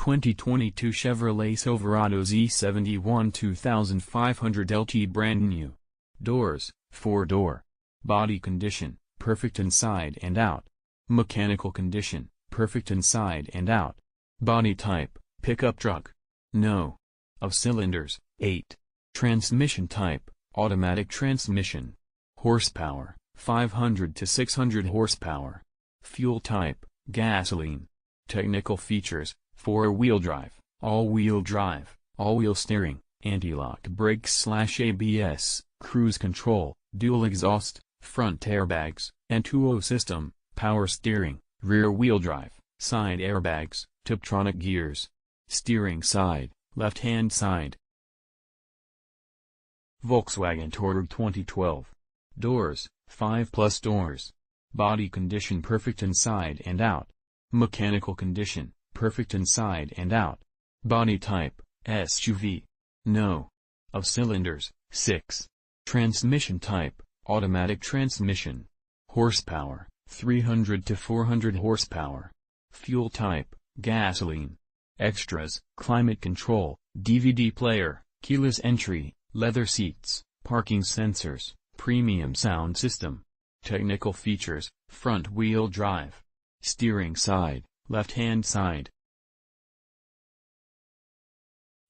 2022 Chevrolet Silverado Z71 2500 LT brand new. Doors, 4-door. Body condition, perfect inside and out. Mechanical condition, perfect inside and out. Body type, pickup truck. No. Of cylinders, 8. Transmission type, automatic transmission. Horsepower, 500 to 600 horsepower. Fuel type, gasoline. Technical features, 4-wheel drive, all-wheel steering, anti-lock brakes/ABS, cruise control, dual exhaust, front airbags, N2O system, power steering, rear-wheel drive, side airbags, Tiptronic gears. Steering side, left-hand side. Volkswagen Touareg 2012. Doors, 5+ doors. Body condition perfect inside and out. Mechanical condition, perfect inside and out. Body type, SUV. No. Of cylinders, 6. Transmission type, automatic transmission. Horsepower, 300 to 400 horsepower. Fuel type, gasoline. Extras, climate control, DVD player, keyless entry, leather seats, parking sensors, premium sound system. Technical features, front-wheel drive. Steering side, left-hand side.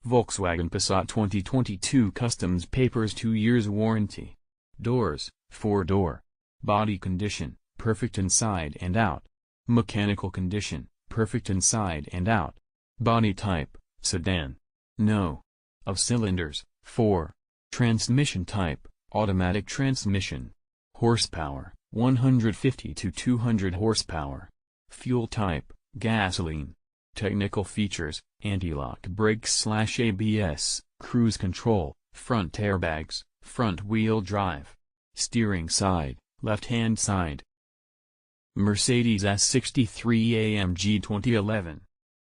Volkswagen Passat 2022 Customs Papers 2 years warranty. Doors, 4-door. Body condition, perfect inside and out. Mechanical condition, perfect inside and out. Body type, sedan. No. Of cylinders, 4. Transmission type, automatic transmission. Horsepower, 150 to 200 horsepower. Fuel type, gasoline. Technical features, anti-lock brakes/ABS, cruise control, front airbags, front-wheel drive. Steering side, left-hand side. Mercedes S63 AMG 2011.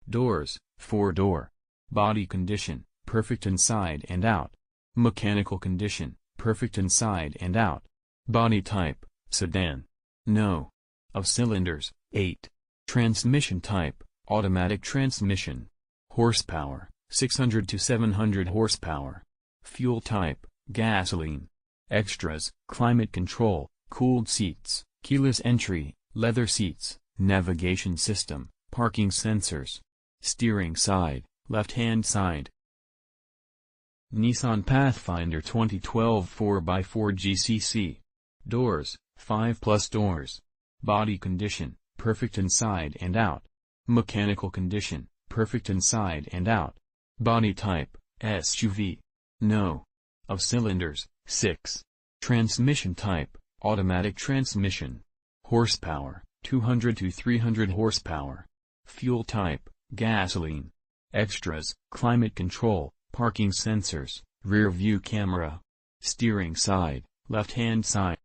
Doors, 4-door. Body condition, perfect inside and out. Mechanical condition, perfect inside and out. Body type, sedan. No. Of cylinders, 8. Transmission type, automatic transmission. Horsepower, 600 to 700 horsepower. Fuel type, gasoline. Extras, climate control, cooled seats, keyless entry, leather seats, navigation system, parking sensors. Steering side, left-hand side. Nissan Pathfinder 2012 4x4 GCC. Doors, 5+ doors. Body condition, perfect inside and out. Mechanical condition, perfect inside and out. Body type, SUV. No. Of cylinders, 6. Transmission type, automatic transmission. Horsepower, 200 to 300 horsepower. Fuel type, gasoline. Extras, climate control, parking sensors, rear view camera. Steering side, left-hand side.